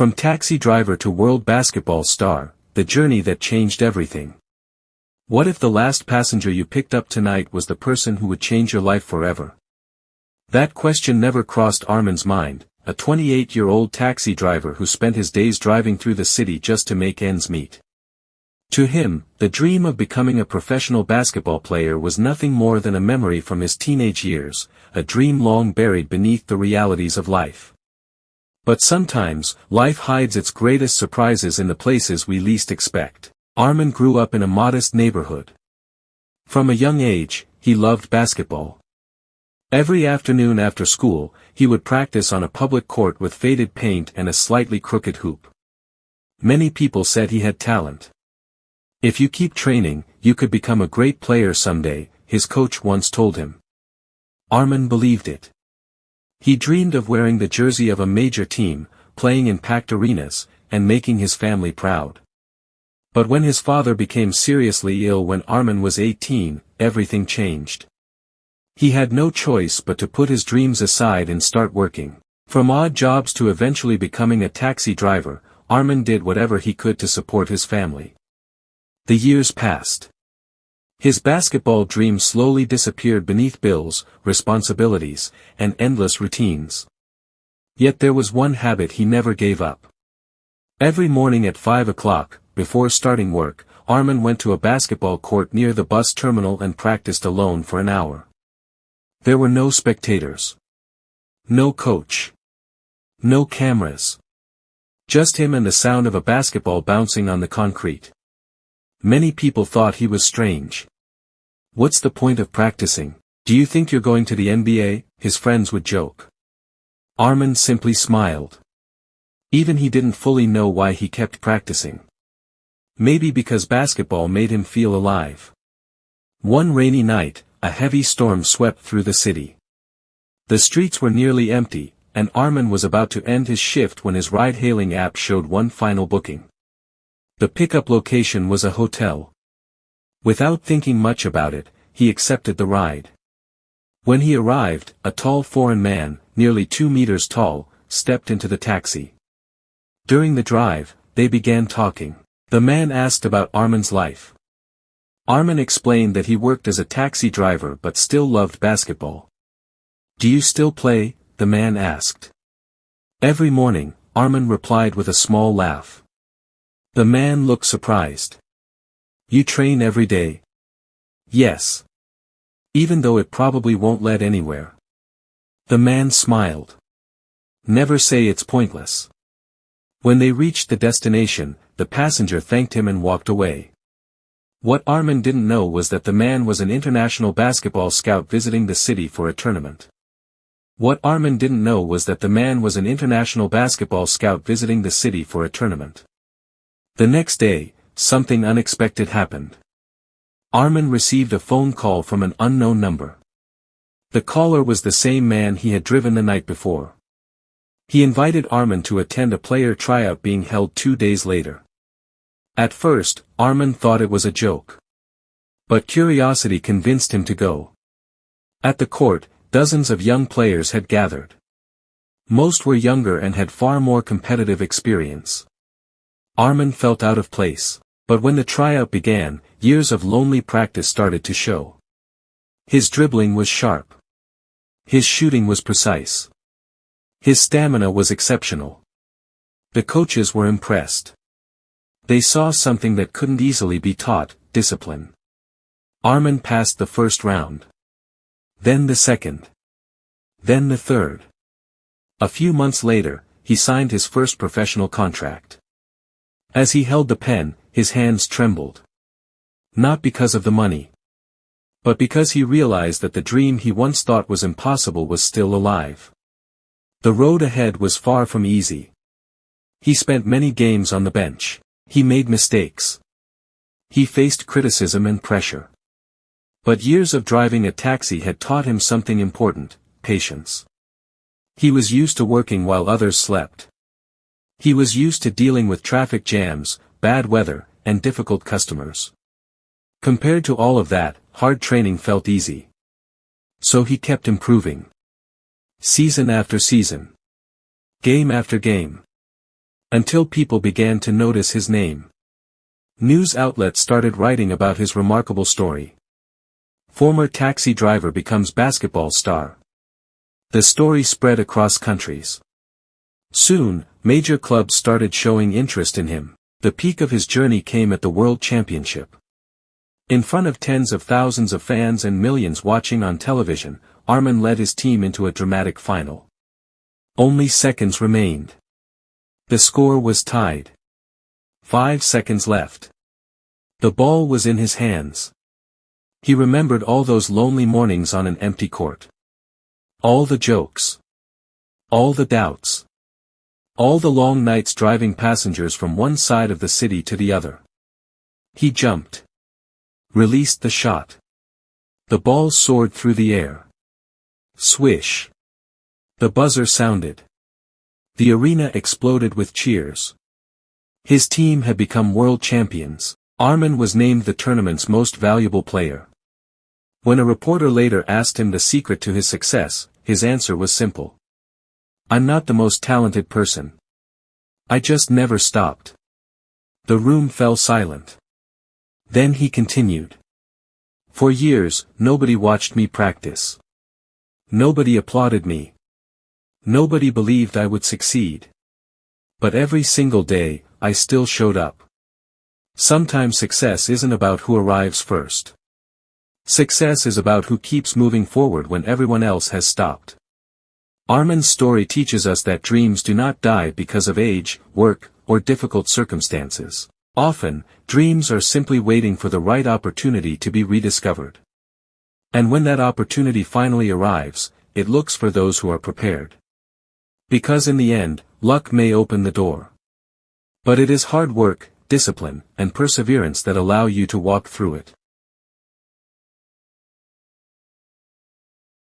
From taxi driver to world basketball star, the journey that changed everything. What if the last passenger you picked up tonight was the person who would change your life forever? That question never crossed Armin's mind, a 28-year-old taxi driver who spent his days driving through the city just to make ends meet. To him, the dream of becoming a professional basketball player was nothing more than a memory from his teenage years, a dream long buried beneath the realities of life. But sometimes, life hides its greatest surprises in the places we least expect. Armin grew up in a modest neighborhood. From a young age, he loved basketball. Every afternoon after school, he would practice on a public court with faded paint and a slightly crooked hoop. Many people said he had talent. "If you keep training, you could become a great player someday," his coach once told him. Armin believed it. He dreamed of wearing the jersey of a major team, playing in packed arenas, and making his family proud. But when his father became seriously ill when Armin was 18, everything changed. He had no choice but to put his dreams aside and start working. From odd jobs to eventually becoming a taxi driver, Armin did whatever he could to support his family. The years passed. His basketball dream slowly disappeared beneath bills, responsibilities, and endless routines. Yet there was one habit he never gave up. Every morning at 5 o'clock, before starting work, Armin went to a basketball court near the bus terminal and practiced alone for an hour. There were no spectators. No coach. No cameras. Just him and the sound of a basketball bouncing on the concrete. Many people thought he was strange. "What's the point of practicing? Do you think you're going to the NBA?" his friends would joke. Armin simply smiled. Even he didn't fully know why he kept practicing. Maybe because basketball made him feel alive. One rainy night, a heavy storm swept through the city. The streets were nearly empty, and Armin was about to end his shift when his ride-hailing app showed one final booking. The pickup location was a hotel. Without thinking much about it, he accepted the ride. When he arrived, a tall foreign man, nearly 2 meters tall, stepped into the taxi. During the drive, they began talking. The man asked about Armin's life. Armin explained that he worked as a taxi driver but still loved basketball. "Do you still play?" the man asked. "Every morning," Armin replied with a small laugh. The man looked surprised. "You train every day?" "Yes. Even though it probably won't lead anywhere." The man smiled. "Never say it's pointless." When they reached the destination, the passenger thanked him and walked away. What Armin didn't know was that the man was an international basketball scout visiting the city for a tournament. What Armin didn't know was that the man was an international basketball scout visiting the city for a tournament. The next day, something unexpected happened. Armin received a phone call from an unknown number. The caller was the same man he had driven the night before. He invited Armin to attend a player tryout being held 2 days later. At first, Armin thought it was a joke. But curiosity convinced him to go. At the court, dozens of young players had gathered. Most were younger and had far more competitive experience. Armin felt out of place. But when the tryout began, years of lonely practice started to show. His dribbling was sharp. His shooting was precise. His stamina was exceptional. The coaches were impressed. They saw something that couldn't easily be taught: discipline. Armin passed the first round. Then the second. Then the third. A few months later, he signed his first professional contract. As he held the pen, his hands trembled. Not because of the money, but because he realized that the dream he once thought was impossible was still alive. The road ahead was far from easy. He spent many games on the bench. He made mistakes. He faced criticism and pressure. But years of driving a taxi had taught him something important: patience. He was used to working while others slept. He was used to dealing with traffic jams, bad weather, and difficult customers. Compared to all of that, hard training felt easy. So he kept improving. Season after season. Game after game. Until people began to notice his name. News outlets started writing about his remarkable story. Former taxi driver becomes basketball star. The story spread across countries. Soon, major clubs started showing interest in him. The peak of his journey came at the World Championship. In front of tens of thousands of fans and millions watching on television, Armin led his team into a dramatic final. Only seconds remained. The score was tied. 5 seconds left. The ball was in his hands. He remembered all those lonely mornings on an empty court. All the jokes. All the doubts. All the long nights driving passengers from one side of the city to the other. He jumped. Released the shot. The ball soared through the air. Swish. The buzzer sounded. The arena exploded with cheers. His team had become world champions. Armin was named the tournament's most valuable player. When a reporter later asked him the secret to his success, his answer was simple. I'm not the most talented person. I just never stopped. The room fell silent. Then he continued. For years, nobody watched me practice. Nobody applauded me. Nobody believed I would succeed. But every single day, I still showed up. Sometimes success isn't about who arrives first. Success is about who keeps moving forward when everyone else has stopped. Armin's story teaches us that dreams do not die because of age, work, or difficult circumstances. Often, dreams are simply waiting for the right opportunity to be rediscovered. And when that opportunity finally arrives, it looks for those who are prepared. Because in the end, luck may open the door. But it is hard work, discipline, and perseverance that allow you to walk through it.